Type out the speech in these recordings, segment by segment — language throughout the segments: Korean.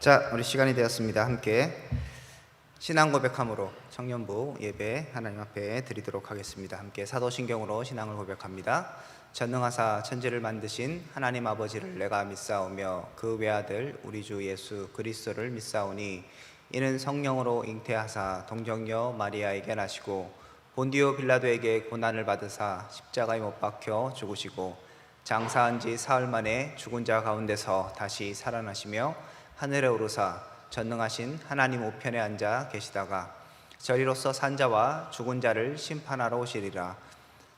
자, 우리 시간이 되었습니다. 함께 신앙 고백함으로 청년부 예배 하나님 앞에 드리도록 하겠습니다. 함께 사도신경으로 신앙을 고백합니다. 전능하사 천지를 만드신 하나님 아버지를 내가 믿사오며 그 외아들 우리 주 예수 그리스도를 믿사오니 이는 성령으로 잉태하사 동정녀 마리아에게 나시고 본디오 빌라도에게 고난을 받으사 십자가에 못 박혀 죽으시고 장사한 지 사흘 만에 죽은 자 가운데서 다시 살아나시며 하늘에 오르사 전능하신 하나님 우편에 앉아 계시다가 저리로서 산 자와 죽은 자를 심판하러 오시리라.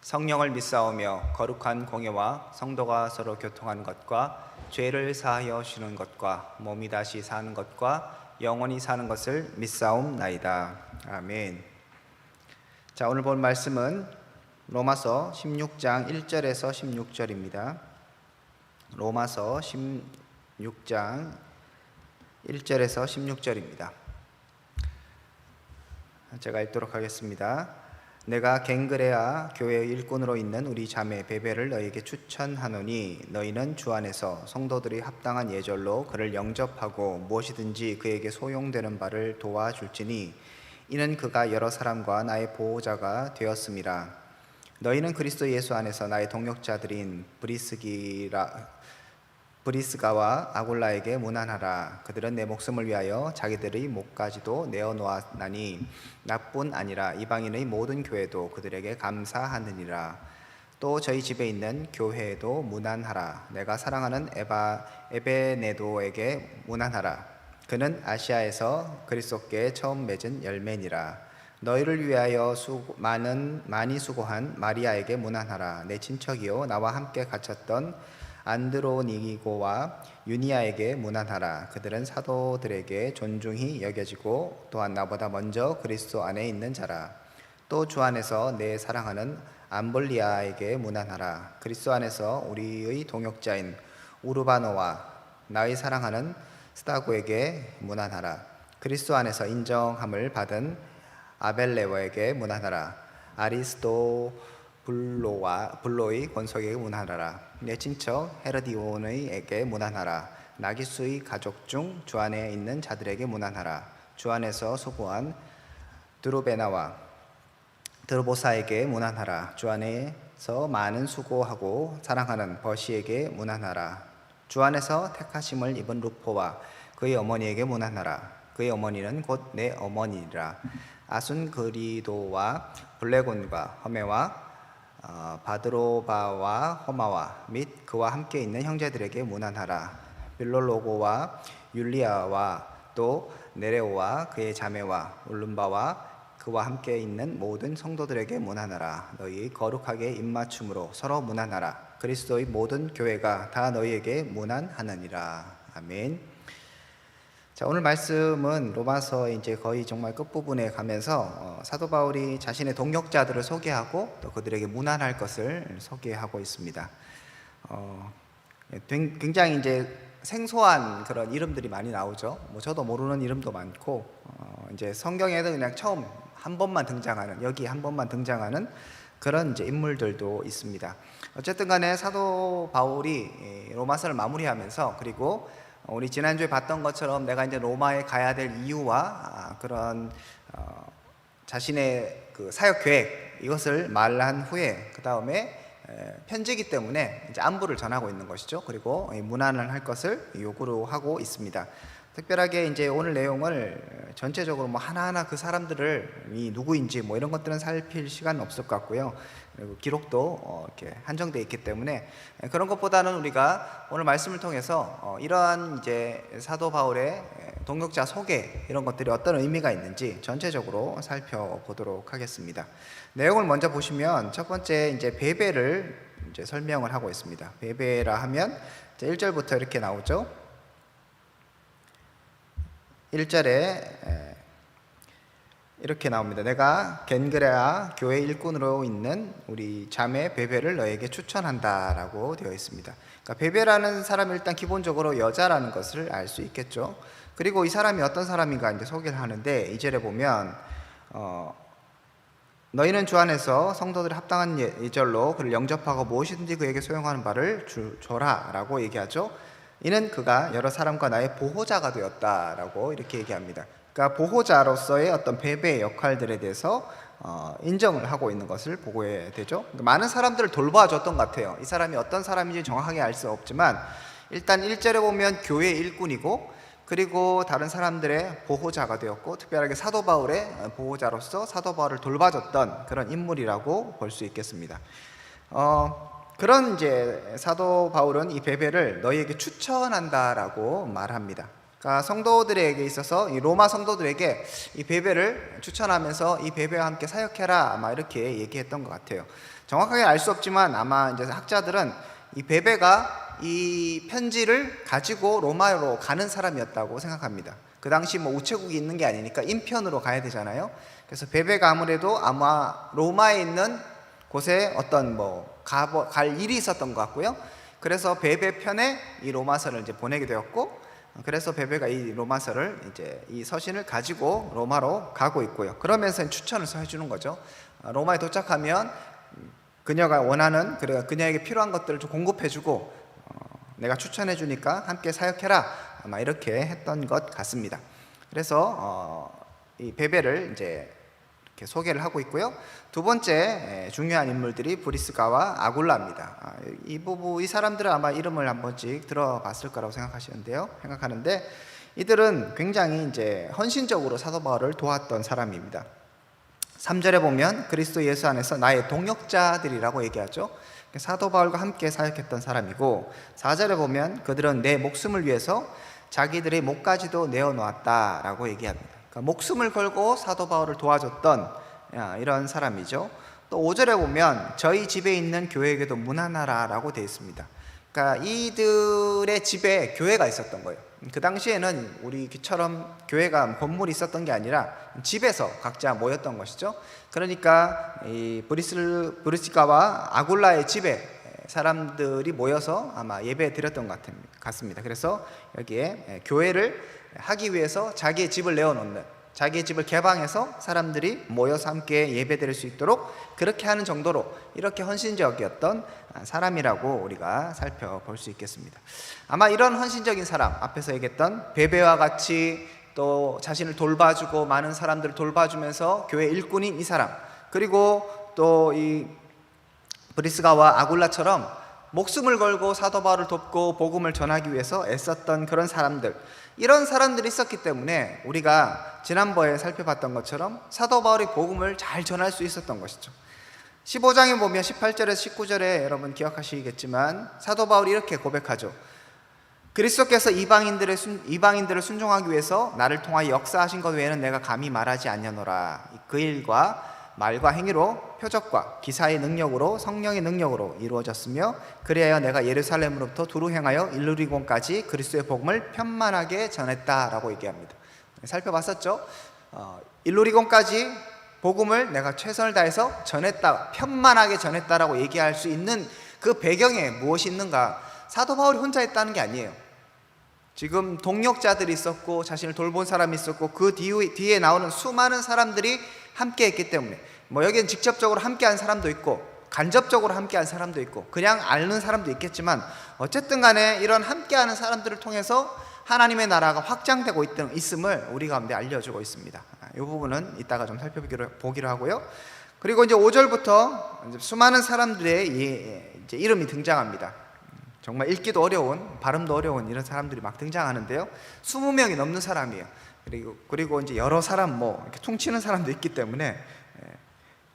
성령을 믿사오며 거룩한 공예와 성도가 서로 교통하는 것과 죄를 사하여 주는 것과 몸이 다시 사는 것과 영원히 사는 것을 믿사옵나이다. 아멘. 자, 오늘 본 말씀은 로마서 16장 1절에서 16절입니다. 로마서 16장 1절에서 16절입니다. 제가 읽도록 하겠습니다. 내가 갱그레아 교회의 일꾼으로 있는 우리 자매 베베를 너희에게 추천하노니 너희는 주 안에서 성도들이 합당한 예절로 그를 영접하고 무엇이든지 그에게 소용되는 바를 도와줄지니 이는 그가 여러 사람과 나의 보호자가 되었음이라. 너희는 그리스도 예수 안에서 나의 동역자들인 브리스가와 아굴라에게 문안하라. 그들은 내 목숨을 위하여 자기들의 목까지도 내어놓았나니 나뿐 아니라 이방인의 모든 교회도 그들에게 감사하느니라. 또 저희 집에 있는 교회에도 문안하라. 내가 사랑하는 에베네도에게 문안하라. 그는 아시아에서 그리스도께 처음 맺은 열매니라. 너희를 위하여 많이 수고한 마리아에게 문안하라. 내 친척이요 나와 함께 갇혔던 안드로니고와 유니아에게 문안하라. 그들은 사도들에게 존중히 여겨지고 또한 나보다 먼저 그리스도 안에 있는 자라. 또 주 안에서 내 사랑하는 암볼리아에게 문안하라. 그리스도 안에서 우리의 동역자인 우르바노와 나의 사랑하는 스타고에게 문안하라. 그리스도 안에서 인정함을 받은 아벨레오에게 문안하라. 블로의 권속에게 문안하라. 내 친척 헤르디온에게 문안하라. 나기수의 가족 중 주 안에 있는 자들에게 문안하라. 주 안에서 수고한 드루베나와 드르보사에게 문안하라. 주 안에서 많은 수고하고 사랑하는 버시에게 문안하라. 주 안에서 택하심을 입은 루포와 그의 어머니에게 문안하라. 그의 어머니는 곧 내 어머니라. 아순그리도와 블레곤과 허메와 바드로바와 호마와 및 그와 함께 있는 형제들에게 문안하라. 빌롤로고와 율리아와 또 네레오와 그의 자매와 울lum바와 그와 함께 있는 모든 성도들에게 문안하라. 너희 거룩하게 입맞춤으로 서로 문안하라. 그리스도의 모든 교회가 다 너희에게 문안하느니라. 아멘. 자, 오늘 말씀은 로마서 이제 거의 정말 끝부분에 가면서 사도 바울이 자신의 동역자들을 소개하고 또 그들에게 문안할 것을 소개하고 있습니다. 굉장히 이제 생소한 그런 이름들이 많이 나오죠. 저도 모르는 이름도 많고 이제 성경에도 그냥 처음 한 번만 등장하는, 여기 한 번만 등장하는 그런 이제 인물들도 있습니다. 어쨌든 간에 사도 바울이 로마서를 마무리하면서, 그리고 우리 지난주에 봤던 것처럼 내가 이제 로마에 가야 될 이유와 그런 자신의 그 사역 계획, 이것을 말한 후에 그 다음에 편지이기 때문에 이제 안부를 전하고 있는 것이죠. 그리고 문안을 할 것을 요구를 하고 있습니다. 특별하게 이제 오늘 내용을 전체적으로 하나하나 그 사람들을 누구인지 이런 것들은 살필 시간은 없을 것 같고요. 그리고 기록도 이렇게 한정되어 있기 때문에 그런 것보다는 우리가 오늘 말씀을 통해서 이러한 이제 사도 바울의 동역자 소개, 이런 것들이 어떤 의미가 있는지 전체적으로 살펴보도록 하겠습니다. 내용을 먼저 보시면 첫 번째 이제 베베를 이제 설명을 하고 있습니다. 베베라 하면 1절부터 이렇게 나오죠. 1절에 이렇게 나옵니다. 내가 겐그레아 교회 일꾼으로 있는 우리 자매 베베를 너에게 추천한다 라고 되어 있습니다. 그러니까 베베라는 사람이 일단 기본적으로 여자라는 것을 알 수 있겠죠. 그리고 이 사람이 어떤 사람인가 이제 소개를 하는데, 2절에 보면 너희는 주 안에서 성도들이 합당한 예절로 그를 영접하고 무엇이든지 그에게 소용하는 바를 줘라 라고 얘기하죠. 이는 그가 여러 사람과 나의 보호자가 되었다라고 이렇게 얘기합니다. 그러니까 보호자로서의 어떤 베베의 역할들에 대해서 인정을 하고 있는 것을 보고해야 되죠. 많은 사람들을 돌봐줬던 것 같아요. 이 사람이 어떤 사람인지 정확하게 알 수 없지만 일단 1절에 보면 교회의 일꾼이고, 그리고 다른 사람들의 보호자가 되었고, 특별하게 사도 바울의 보호자로서 사도 바울을 돌봐줬던 그런 인물이라고 볼 수 있겠습니다. 그런 이제 사도 바울은 이 베베를 너희에게 추천한다라고 말합니다. 그러니까 성도들에게 있어서, 이 로마 성도들에게 이 베베를 추천하면서 이 베베와 함께 사역해라, 아마 이렇게 얘기했던 것 같아요. 정확하게 알 수 없지만 아마 이제 학자들은 이 베베가 이 편지를 가지고 로마로 가는 사람이었다고 생각합니다. 그 당시 뭐 우체국이 있는 게 아니니까 인편으로 가야 되잖아요. 그래서 베베가 아무래도 아마 로마에 있는 곳에 어떤 갈 일이 있었던 것 같고요. 그래서 베베 편에 이 로마서를 이제 보내게 되었고, 그래서 베베가 이 로마서를 이제 이 서신을 가지고 로마로 가고 있고요. 그러면서 추천을 해주는 거죠. 로마에 도착하면 그녀가 원하는, 그녀에게 필요한 것들을 좀 공급해주고, 내가 추천해주니까 함께 사역해라, 아마 이렇게 했던 것 같습니다. 그래서 이 베베를 이제 이렇게 소개를 하고 있고요. 두 번째 중요한 인물들이 브리스가와 아굴라입니다. 이 사람들은 아마 이름을 한 번씩 들어봤을 거라고 생각하는데 이들은 굉장히 이제 헌신적으로 사도 바울을 도왔던 사람입니다. 3절에 보면 그리스도 예수 안에서 나의 동역자들이라고 얘기하죠. 사도 바울과 함께 사역했던 사람이고, 4절에 보면 그들은 내 목숨을 위해서 자기들의 목까지도 내어놓았다라고 얘기합니다. 그러니까 목숨을 걸고 사도 바울을 도와줬던 이런 사람이죠. 또 5절에 보면 저희 집에 있는 교회에게도 문안하라라고 되어 있습니다. 그러니까 이들의 집에 교회가 있었던 거예요. 그 당시에는 우리처럼 교회가 건물이 있었던 게 아니라 집에서 각자 모였던 것이죠. 그러니까 이 브리스가와 아굴라의 집에 사람들이 모여서 아마 예배 드렸던 것 같습니다. 그래서 여기에 교회를 하기 위해서 자기의 집을 내어놓는, 자기의 집을 개방해서 사람들이 모여서 함께 예배 드릴 수 있도록 그렇게 하는 정도로 이렇게 헌신적이었던 사람이라고 우리가 살펴볼 수 있겠습니다. 아마 이런 헌신적인 사람, 앞에서 얘기했던 베베와 같이 또 자신을 돌봐주고 많은 사람들을 돌봐주면서 교회 일꾼인 이 사람, 그리고 또 이 브리스가와 아굴라처럼 목숨을 걸고 사도 바울을 돕고 복음을 전하기 위해서 애썼던 그런 사람들, 이런 사람들이 있었기 때문에 우리가 지난번에 살펴봤던 것처럼 사도 바울이 복음을 잘 전할 수 있었던 것이죠. 15장에 보면 18절에서 19절에 여러분 기억하시겠지만 사도 바울이 이렇게 고백하죠. 그리스도께서 이방인들을 순종하기 위해서 나를 통하여 역사하신 것 외에는 내가 감히 말하지 아니하노라. 그 일과 말과 행위로, 표적과 기사의 능력으로, 성령의 능력으로 이루어졌으며 그리하여 내가 예루살렘으로부터 두루 행하여 일루리곤까지 그리스도의 복음을 편만하게 전했다라고 얘기합니다. 살펴봤었죠? 일루리곤까지 복음을 내가 최선을 다해서 전했다, 편만하게 전했다라고 얘기할 수 있는 그 배경에 무엇이 있는가? 사도 바울이 혼자 했다는 게 아니에요. 지금 동역자들이 있었고 자신을 돌본 사람이 있었고 그 뒤에 나오는 수많은 사람들이 함께 했기 때문에, 여기는 직접적으로 함께한 사람도 있고 간접적으로 함께한 사람도 있고 그냥 아는 사람도 있겠지만 어쨌든 간에 이런 함께하는 사람들을 통해서 하나님의 나라가 확장되고 있음을 우리 가운데 알려주고 있습니다. 이 부분은 이따가 좀 살펴보기로 하고요. 그리고 이제 5절부터 수많은 사람들의 이제 이름이 등장합니다. 정말 읽기도 어려운, 발음도 어려운 이런 사람들이 막 등장하는데요. 20명이 넘는 사람이에요. 그리고 이제 여러 사람 이렇게 퉁치는 사람도 있기 때문에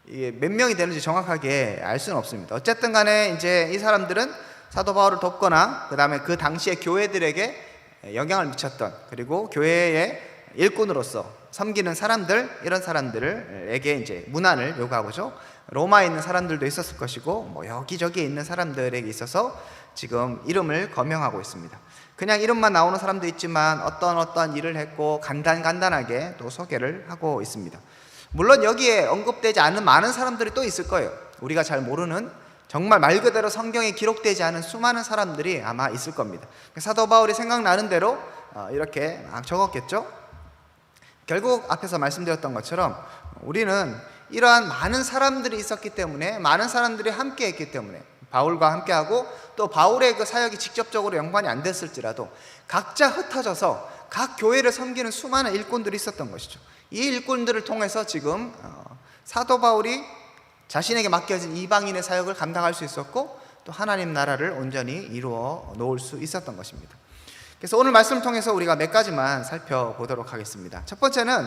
이게 몇 명이 되는지 정확하게 알 수는 없습니다. 어쨌든 간에 이제 이 사람들은 사도 바울을 돕거나 그다음에 그 당시의 교회들에게 영향을 미쳤던, 그리고 교회의 일꾼으로서 섬기는 사람들, 이런 사람들에게 이제 문안을 요구하고죠. 로마에 있는 사람들도 있었을 것이고 여기저기에 있는 사람들에게 있어서 지금 이름을 거명하고 있습니다. 그냥 이름만 나오는 사람도 있지만 어떤 일을 했고 간단하게 또 소개를 하고 있습니다. 물론 여기에 언급되지 않은 많은 사람들이 또 있을 거예요. 우리가 잘 모르는, 정말 말 그대로 성경에 기록되지 않은 수많은 사람들이 아마 있을 겁니다. 사도 바울이 생각나는 대로 이렇게 막 적었겠죠. 결국 앞에서 말씀드렸던 것처럼 우리는 이러한 많은 사람들이 있었기 때문에, 많은 사람들이 함께 했기 때문에, 바울과 함께하고 또 바울의 그 사역이 직접적으로 연관이 안 됐을지라도 각자 흩어져서 각 교회를 섬기는 수많은 일꾼들이 있었던 것이죠. 이 일꾼들을 통해서 지금 사도 바울이 자신에게 맡겨진 이방인의 사역을 감당할 수 있었고 또 하나님 나라를 온전히 이루어 놓을 수 있었던 것입니다. 그래서 오늘 말씀을 통해서 우리가 몇 가지만 살펴보도록 하겠습니다. 첫 번째는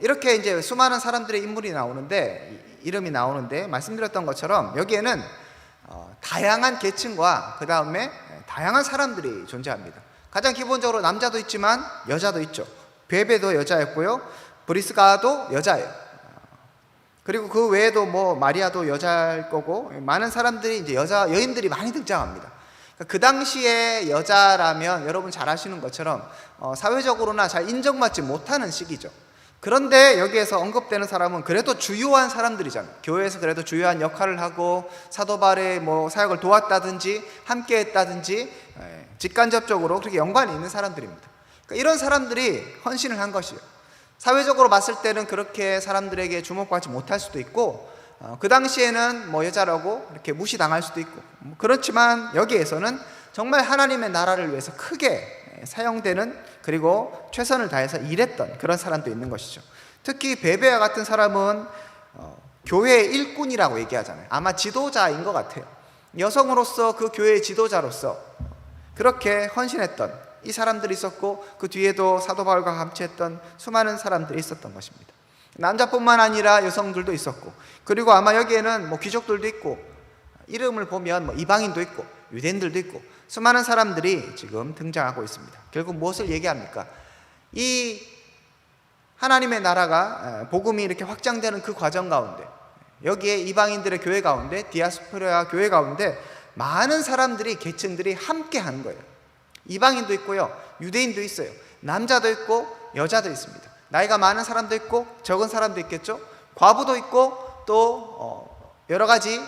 이렇게 이제 수많은 사람들의 이름이 나오는데 말씀드렸던 것처럼 여기에는 다양한 계층과 그 다음에 다양한 사람들이 존재합니다. 가장 기본적으로 남자도 있지만 여자도 있죠. 베베도 여자였고요, 브리스가도 여자예요. 그리고 그 외에도 뭐 마리아도 여자일 거고 많은 사람들이 이제 여인들이 많이 등장합니다. 그 당시에 여자라면 여러분 잘 아시는 것처럼 사회적으로나 잘 인정받지 못하는 시기죠. 그런데 여기에서 언급되는 사람은 그래도 주요한 사람들이잖아요. 교회에서 그래도 주요한 역할을 하고 사도 바울의 뭐 사역을 도왔다든지 함께 했다든지 직간접적으로 그렇게 연관이 있는 사람들입니다. 그러니까 이런 사람들이 헌신을 한 것이에요. 사회적으로 봤을 때는 그렇게 사람들에게 주목받지 못할 수도 있고 그 당시에는 뭐 여자라고 이렇게 무시당할 수도 있고 그렇지만 여기에서는 정말 하나님의 나라를 위해서 크게 사용되는 그리고 최선을 다해서 일했던 그런 사람도 있는 것이죠. 특히 베베와 같은 사람은 교회의 일꾼이라고 얘기하잖아요. 아마 지도자인 것 같아요. 여성으로서 그 교회의 지도자로서 그렇게 헌신했던 이 사람들이 있었고 그 뒤에도 사도 바울과 같이 했던 수많은 사람들이 있었던 것입니다. 남자뿐만 아니라 여성들도 있었고 그리고 아마 여기에는 뭐 귀족들도 있고 이름을 보면 뭐 이방인도 있고 유대인들도 있고 수많은 사람들이 지금 등장하고 있습니다. 결국 무엇을 얘기합니까? 이 하나님의 나라가 복음이 이렇게 확장되는 그 과정 가운데 여기에 이방인들의 교회 가운데 디아스포라 교회 가운데 많은 사람들이 계층들이 함께 하는 거예요. 이방인도 있고요, 유대인도 있어요. 남자도 있고 여자도 있습니다. 나이가 많은 사람도 있고 적은 사람도 있겠죠. 과부도 있고 또 여러 가지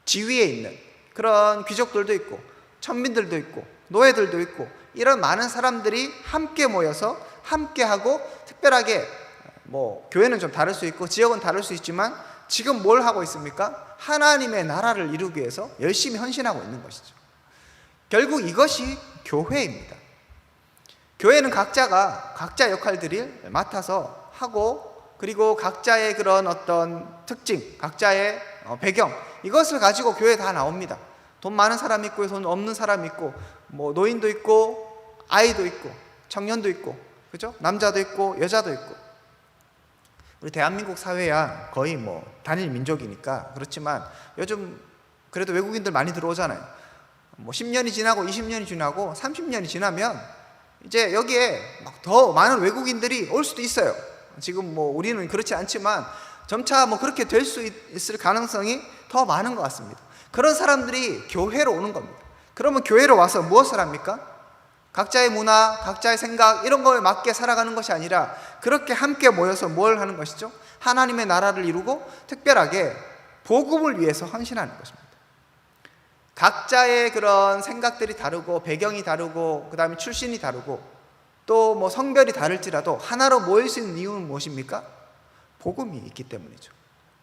지위에 있는 그런 귀족들도 있고 천민들도 있고 노예들도 있고 이런 많은 사람들이 함께 모여서 함께하고 특별하게 뭐 교회는 좀 다를 수 있고 지역은 다를 수 있지만 지금 뭘 하고 있습니까? 하나님의 나라를 이루기 위해서 열심히 헌신하고 있는 것이죠. 결국 이것이 교회입니다. 교회는 각자가 각자 역할들을 맡아서 하고 그리고 각자의 그런 어떤 특징, 각자의 배경 이것을 가지고 교회에 다 나옵니다. 돈 많은 사람 있고 돈 없는 사람 있고 뭐 노인도 있고 아이도 있고 청년도 있고 그죠? 남자도 있고 여자도 있고 우리 대한민국 사회야 거의 뭐 단일 민족이니까 그렇지만 요즘 그래도 외국인들 많이 들어오잖아요. 뭐 10년이 지나고 20년이 지나고 30년이 지나면 이제 여기에 막 더 많은 외국인들이 올 수도 있어요. 지금 뭐 우리는 그렇지 않지만 점차 뭐 그렇게 될 수 있을 가능성이 더 많은 것 같습니다. 그런 사람들이 교회로 오는 겁니다. 그러면 교회로 와서 무엇을 합니까? 각자의 문화, 각자의 생각 이런 거에 맞게 살아가는 것이 아니라 그렇게 함께 모여서 뭘 하는 것이죠? 하나님의 나라를 이루고 특별하게 복음을 위해서 헌신하는 것입니다. 각자의 그런 생각들이 다르고 배경이 다르고 그 다음에 출신이 다르고 또 뭐 성별이 다를지라도 하나로 모일 수 있는 이유는 무엇입니까? 복음이 있기 때문이죠.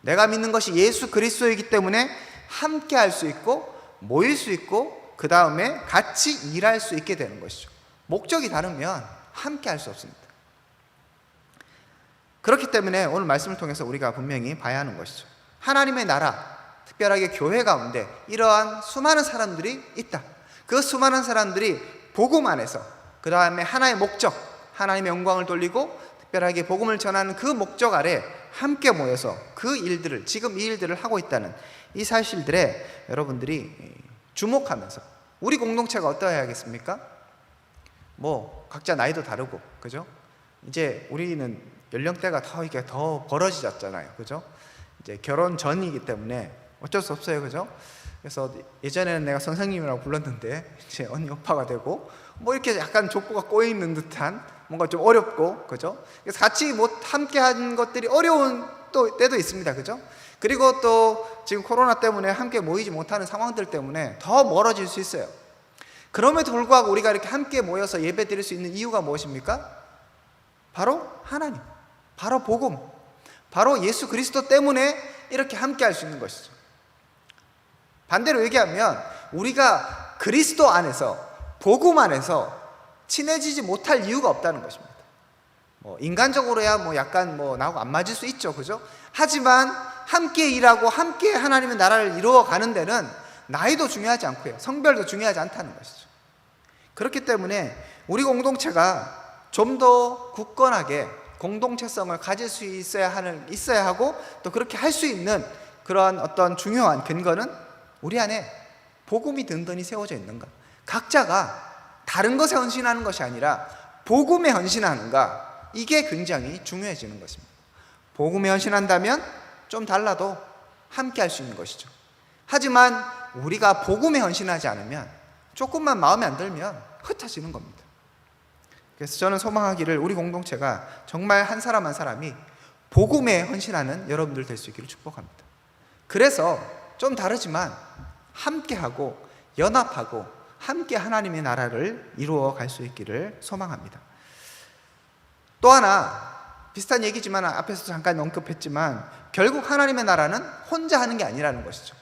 내가 믿는 것이 예수 그리스도이기 때문에 함께 할 수 있고 모일 수 있고 그 다음에 같이 일할 수 있게 되는 것이죠. 목적이 다르면 함께 할 수 없습니다. 그렇기 때문에 오늘 말씀을 통해서 우리가 분명히 봐야 하는 것이죠. 하나님의 나라 특별하게 교회 가운데 이러한 수많은 사람들이 있다. 그 수많은 사람들이 복음 안에서 그 다음에 하나의 목적, 하나님의 영광을 돌리고 특별하게 복음을 전하는 그 목적 아래 함께 모여서 그 일들을 지금 이 일들을 하고 있다는 이 사실들에 여러분들이 주목하면서 우리 공동체가 어떠해야겠습니까? 뭐 각자 나이도 다르고 그죠? 이제 우리는 연령대가 더 벌어지졌잖아요. 그죠? 이제 결혼 전이기 때문에 어쩔 수 없어요. 그죠? 그래서 예전에는 내가 선생님이라고 불렀는데 이제 언니 오빠가 되고 뭐 이렇게 약간 족보가 꼬여있는 듯한 뭔가 좀 어렵고 그죠? 그래서 같이 함께 한 것들이 어려운 또 때도 있습니다. 그죠? 그리고 또 지금 코로나 때문에 함께 모이지 못하는 상황들 때문에 더 멀어질 수 있어요. 그럼에도 불구하고 우리가 이렇게 함께 모여서 예배 드릴 수 있는 이유가 무엇입니까? 바로 하나님, 바로 복음, 바로 예수 그리스도 때문에 이렇게 함께 할 수 있는 것이죠. 반대로 얘기하면 우리가 그리스도 안에서, 복음 안에서 친해지지 못할 이유가 없다는 것입니다. 인간적으로야 약간 나하고 안 맞을 수 있죠, 그죠? 하지만 함께 일하고 함께 하나님의 나라를 이루어가는 데는 나이도 중요하지 않고요, 성별도 중요하지 않다는 것이죠. 그렇기 때문에 우리 공동체가 좀 더 굳건하게 공동체성을 가질 수 있어야 하고, 또 그렇게 할 수 있는 그런 어떤 중요한 근거는 우리 안에 복음이 든든히 세워져 있는가, 각자가 다른 것에 헌신하는 것이 아니라 복음에 헌신하는가, 이게 굉장히 중요해지는 것입니다. 복음에 헌신한다면 좀 달라도 함께 할 수 있는 것이죠. 하지만 우리가 복음에 헌신하지 않으면, 조금만 마음에 안 들면 흩어지는 겁니다. 그래서 저는 소망하기를 우리 공동체가 정말 한 사람 한 사람이 복음에 헌신하는 여러분들 될 수 있기를 축복합니다. 그래서 좀 다르지만 함께하고 연합하고 함께 하나님의 나라를 이루어 갈 수 있기를 소망합니다. 또 하나 비슷한 얘기지만 앞에서 잠깐 언급했지만, 결국 하나님의 나라는 혼자 하는 게 아니라는 것이죠.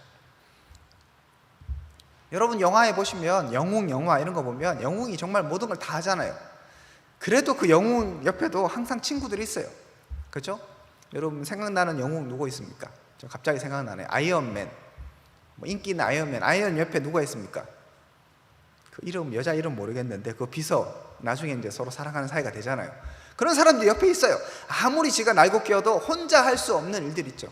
여러분 영화에 보시면 영웅 영화 이런 거 보면 영웅이 정말 모든 걸 다 하잖아요. 그래도 그 영웅 옆에도 항상 친구들이 있어요, 그렇죠? 여러분 생각나는 영웅 누구 있습니까? 저 갑자기 생각나네. 아이언맨. 인기 있는 아이언맨. 아이언 옆에 누가 있습니까? 그 이름, 여자 이름 모르겠는데 그 비서, 나중에 이제 서로 사랑하는 사이가 되잖아요. 그런 사람들이 옆에 있어요. 아무리 지가 날고 끼어도 혼자 할 수 없는 일들 있죠.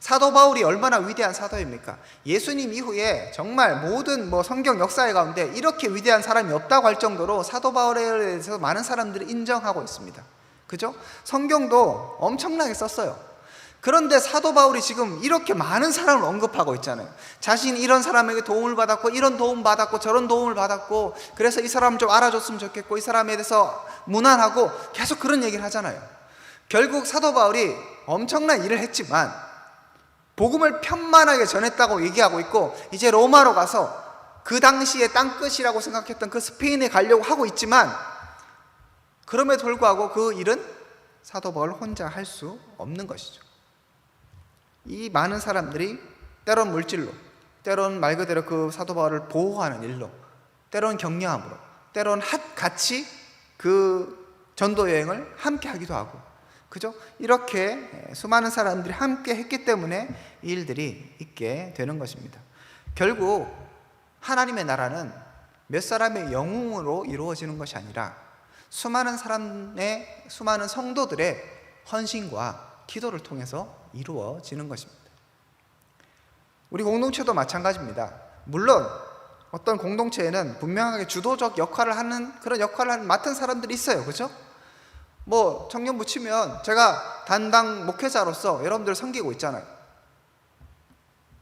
사도 바울이 얼마나 위대한 사도입니까? 예수님 이후에 정말 모든 성경 역사의 가운데 이렇게 위대한 사람이 없다고 할 정도로 사도 바울에 대해서 많은 사람들이 인정하고 있습니다, 그죠? 성경도 엄청나게 썼어요. 그런데 사도 바울이 지금 이렇게 많은 사람을 언급하고 있잖아요. 자신이 이런 사람에게 도움을 받았고, 이런 도움 받았고, 저런 도움을 받았고, 그래서 이 사람 좀 알아줬으면 좋겠고, 이 사람에 대해서 무난하고 계속 그런 얘기를 하잖아요. 결국 사도 바울이 엄청난 일을 했지만 복음을 편만하게 전했다고 얘기하고 있고, 이제 로마로 가서 그 당시에 땅끝이라고 생각했던 그 스페인에 가려고 하고 있지만, 그럼에도 불구하고 그 일은 사도 바울 혼자 할 수 없는 것이죠. 이 많은 사람들이 때론 물질로, 때론 말 그대로 그 사도 바울을 보호하는 일로, 때론 격려함으로, 때론 같이 그 전도 여행을 함께 하기도 하고, 그죠? 이렇게 수많은 사람들이 함께 했기 때문에 이 일들이 있게 되는 것입니다. 결국 하나님의 나라는 몇 사람의 영웅으로 이루어지는 것이 아니라 수많은 성도들의 헌신과 기도를 통해서 이루어지는 것입니다. 우리 공동체도 마찬가지입니다. 물론 어떤 공동체에는 분명하게 주도적 역할을 하는, 그런 역할을 맡은 사람들이 있어요, 그죠? 청년부 치면 제가 담당 목회자로서 여러분들을 섬기고 있잖아요.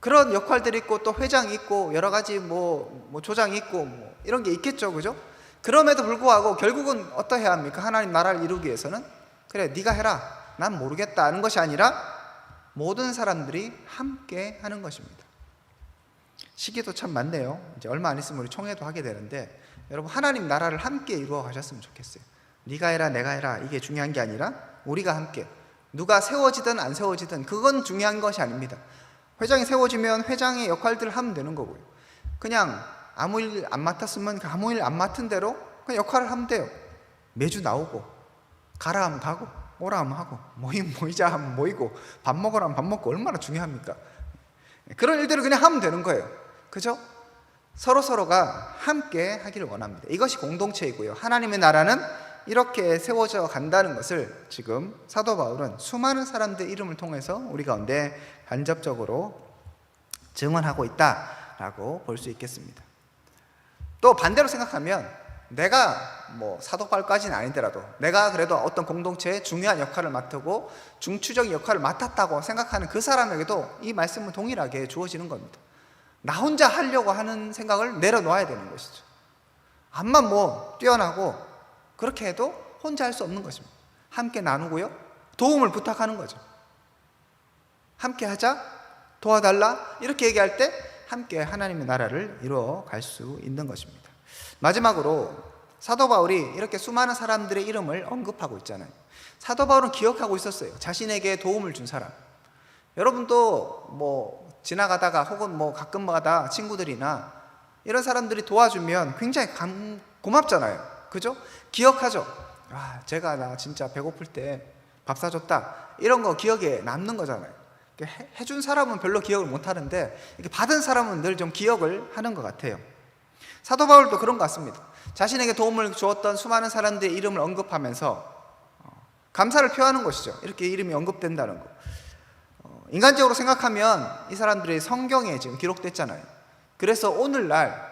그런 역할들이 있고, 또 회장이 있고, 여러 가지 조장이 있고 이런 게 있겠죠, 그죠? 그럼에도 불구하고 결국은 어떠해야 합니까? 하나님 나라를 이루기 위해서는 그래 네가 해라, 난 모르겠다 하는 것이 아니라 모든 사람들이 함께 하는 것입니다. 시기도 참 많네요. 이제 얼마 안 있으면 우리 총회도 하게 되는데, 여러분 하나님 나라를 함께 이루어 가셨으면 좋겠어요. 네가 해라 내가 해라 이게 중요한 게 아니라 우리가 함께, 누가 세워지든 안 세워지든 그건 중요한 것이 아닙니다. 회장이 세워지면 회장의 역할들을 하면 되는 거고요. 그냥 아무 일 안 맡았으면 그 아무 일 안 맡은 대로 그냥 역할을 하면 돼요. 매주 나오고, 가라 하면 가고, 오라 하면 하고, 모이자 하면 모이고, 밥 먹으라 하면 밥 먹고, 얼마나 중요합니까? 그런 일들을 그냥 하면 되는 거예요, 그죠? 서로가 함께 하기를 원합니다. 이것이 공동체이고요. 하나님의 나라는 이렇게 세워져 간다는 것을 지금 사도 바울은 수많은 사람들의 이름을 통해서 우리 가운데 간접적으로 증언하고 있다라고 볼 수 있겠습니다. 또 반대로 생각하면, 내가 사도 바울까지는 아니더라도 내가 그래도 어떤 공동체에 중요한 역할을 맡고 중추적인 역할을 맡았다고 생각하는 그 사람에게도 이 말씀은 동일하게 주어지는 겁니다. 나 혼자 하려고 하는 생각을 내려놓아야 되는 것이죠. 암만 뛰어나고 그렇게 해도 혼자 할 수 없는 것입니다. 함께 나누고요, 도움을 부탁하는 거죠. 함께 하자, 도와달라 이렇게 얘기할 때 함께 하나님의 나라를 이루어 갈 수 있는 것입니다. 마지막으로 사도 바울이 이렇게 수많은 사람들의 이름을 언급하고 있잖아요. 사도 바울은 기억하고 있었어요. 자신에게 도움을 준 사람. 여러분도 지나가다가 혹은 뭐 가끔마다 친구들이나 이런 사람들이 도와주면 굉장히 고맙잖아요. 그죠? 기억하죠? 아, 제가 나 진짜 배고플 때 밥 사줬다. 이런 거 기억에 남는 거잖아요. 해준 사람은 별로 기억을 못 하는데 받은 사람은 늘 좀 기억을 하는 것 같아요. 사도 바울도 그런 것 같습니다. 자신에게 도움을 주었던 수많은 사람들의 이름을 언급하면서 감사를 표하는 것이죠. 이렇게 이름이 언급된다는 거. 인간적으로 생각하면 이 사람들이 성경에 지금 기록됐잖아요. 그래서 오늘날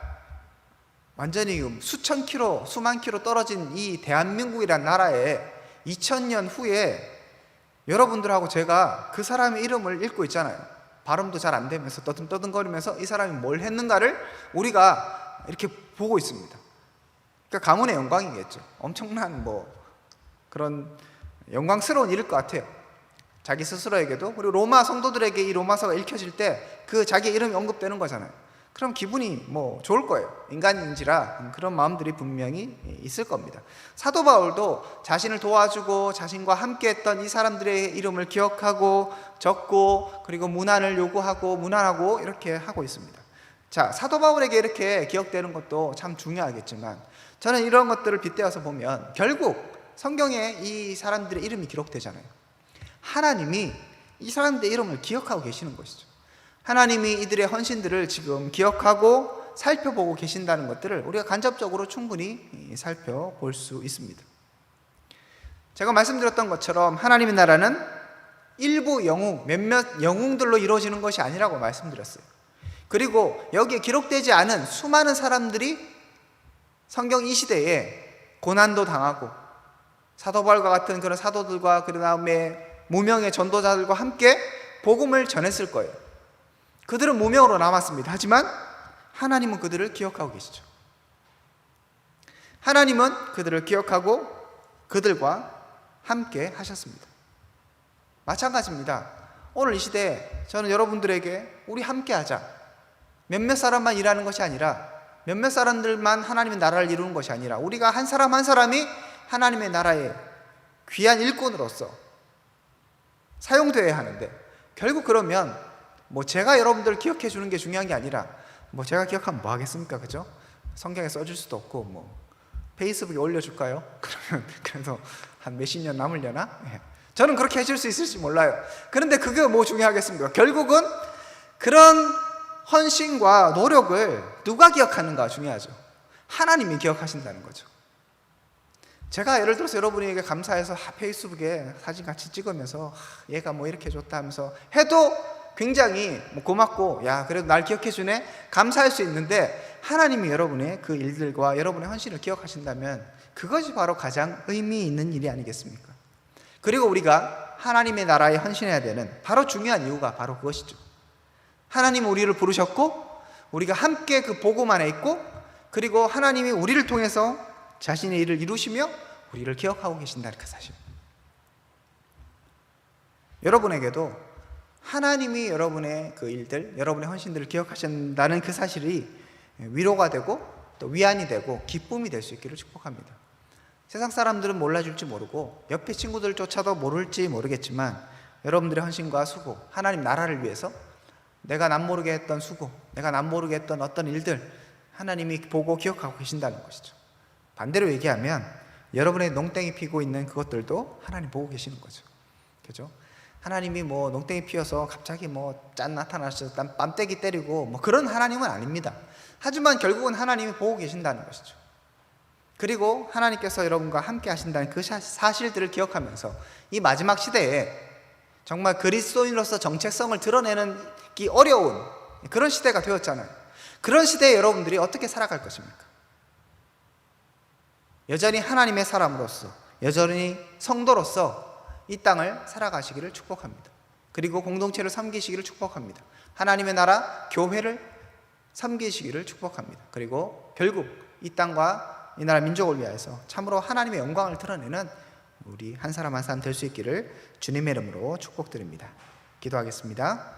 완전히 수천 킬로, 수만 킬로 떨어진 이 대한민국이란 나라에 2000년 후에 여러분들하고 제가 그 사람의 이름을 읽고 있잖아요. 발음도 잘 안 되면서 떠듬떠듬거리면서 이 사람이 뭘 했는가를 우리가 이렇게 보고 있습니다. 그러니까 가문의 영광이겠죠. 엄청난 그런 영광스러운 일일 것 같아요. 자기 스스로에게도, 그리고 로마 성도들에게 이 로마서가 읽혀질 때 그 자기 이름이 언급되는 거잖아요. 그럼 기분이 좋을 거예요. 인간인지라 그런 마음들이 분명히 있을 겁니다. 사도 바울도 자신을 도와주고 자신과 함께 했던 이 사람들의 이름을 기억하고 적고, 그리고 문안을 요구하고 문안하고 이렇게 하고 있습니다. 자, 사도 바울에게 이렇게 기억되는 것도 참 중요하겠지만, 저는 이런 것들을 빗대어서 보면 결국 성경에 이 사람들의 이름이 기록되잖아요. 하나님이 이 사람들의 이름을 기억하고 계시는 것이죠. 하나님이 이들의 헌신들을 지금 기억하고 살펴보고 계신다는 것들을 우리가 간접적으로 충분히 살펴볼 수 있습니다. 제가 말씀드렸던 것처럼 하나님의 나라는 일부 영웅, 몇몇 영웅들로 이루어지는 것이 아니라고 말씀드렸어요. 그리고 여기에 기록되지 않은 수많은 사람들이 성경 이 시대에 고난도 당하고 사도 바울과 같은 그런 사도들과 그 다음에 무명의 전도자들과 함께 복음을 전했을 거예요. 그들은 무명으로 남았습니다. 하지만 하나님은 그들을 기억하고 계시죠. 하나님은 그들을 기억하고 그들과 함께 하셨습니다. 마찬가지입니다. 오늘 이 시대에 저는 여러분들에게 우리 함께 하자, 몇몇 사람만 일하는 것이 아니라, 몇몇 사람들만 하나님의 나라를 이루는 것이 아니라, 우리가 한 사람 한 사람이 하나님의 나라의 귀한 일꾼으로서 사용되어야 하는데, 결국 그러면 제가 여러분들을 기억해 주는 게 중요한 게 아니라, 제가 기억하면 뭐 하겠습니까? 그죠? 성경에 써줄 수도 없고, 페이스북에 올려줄까요? 그러면 그래서 한 몇십 년 남으려나? 저는 그렇게 해줄 수 있을지 몰라요. 그런데 그게 뭐 중요하겠습니까? 결국은 그런 헌신과 노력을 누가 기억하는가 중요하죠. 하나님이 기억하신다는 거죠. 제가 예를 들어서 여러분에게 감사해서 페이스북에 사진 같이 찍으면서 얘가 이렇게 해줬다 하면서 해도 굉장히 고맙고, 야, 그래도 날 기억해 주네, 감사할 수 있는데, 하나님이 여러분의 그 일들과 여러분의 헌신을 기억하신다면 그것이 바로 가장 의미 있는 일이 아니겠습니까? 그리고 우리가 하나님의 나라에 헌신해야 되는 바로 중요한 이유가 바로 그것이죠. 하나님은 우리를 부르셨고 우리가 함께 그 복음 안에 있고, 그리고 하나님이 우리를 통해서 자신의 일을 이루시며 우리를 기억하고 계신다는 그 사실. 여러분에게도 하나님이 여러분의 그 일들, 여러분의 헌신들을 기억하신다는 그 사실이 위로가 되고 또 위안이 되고 기쁨이 될 수 있기를 축복합니다. 세상 사람들은 몰라줄지 모르고 옆에 친구들조차도 모를지 모르겠지만, 여러분들의 헌신과 수고, 하나님 나라를 위해서 내가 남모르게 했던 수고, 내가 남모르게 했던 어떤 일들, 하나님이 보고 기억하고 계신다는 것이죠. 반대로 얘기하면 여러분의 농땡이 피고 있는 그것들도 하나님 보고 계시는 거죠. 그죠? 하나님이 농땡이 피어서 갑자기 짠 나타나셔서 뺨때기 때리고 그런 하나님은 아닙니다. 하지만 결국은 하나님이 보고 계신다는 것이죠. 그리고 하나님께서 여러분과 함께 하신다는 그 사실들을 기억하면서 이 마지막 시대에 정말 그리스도인으로서 정체성을 드러내기 어려운 그런 시대가 되었잖아요. 그런 시대에 여러분들이 어떻게 살아갈 것입니까? 여전히 하나님의 사람으로서, 여전히 성도로서 이 땅을 살아가시기를 축복합니다. 그리고 공동체를 섬기시기를 축복합니다. 하나님의 나라, 교회를 섬기시기를 축복합니다. 그리고 결국 이 땅과 이 나라 민족을 위하여서 참으로 하나님의 영광을 드러내는 우리 한 사람 한 사람 될 수 있기를 주님의 이름으로 축복드립니다. 기도하겠습니다.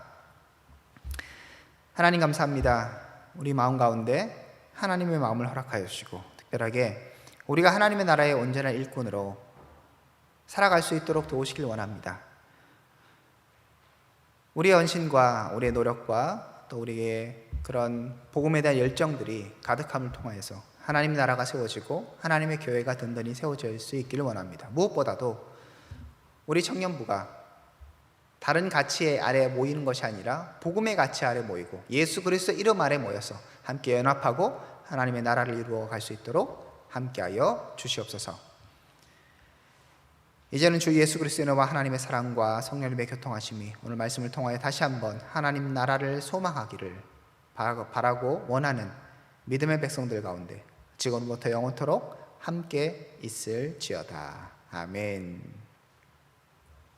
하나님 감사합니다. 우리 마음 가운데 하나님의 마음을 허락하여 주시고, 특별하게 우리가 하나님의 나라의 온전한 일꾼으로 살아갈 수 있도록 도우시길 원합니다. 우리의 헌신과 우리의 노력과 또 우리의 그런 복음에 대한 열정들이 가득함을 통하여서 하나님 나라가 세워지고 하나님의 교회가 든든히 세워질 수 있기를 원합니다. 무엇보다도 우리 청년부가 다른 가치 아래 모이는 것이 아니라 복음의 가치 아래 모이고 예수 그리스도 이름 아래 모여서 함께 연합하고 하나님의 나라를 이루어 갈 수 있도록 함께하여 주시옵소서. 이제는 주 예수 그리스도의 은혜와 하나님의 사랑과 성령님의 교통하심이 오늘 말씀을 통하여 다시 한번 하나님 나라를 소망하기를 바라고 원하는 믿음의 백성들 가운데 지금부터 영원토록 함께 있을지어다. 아멘.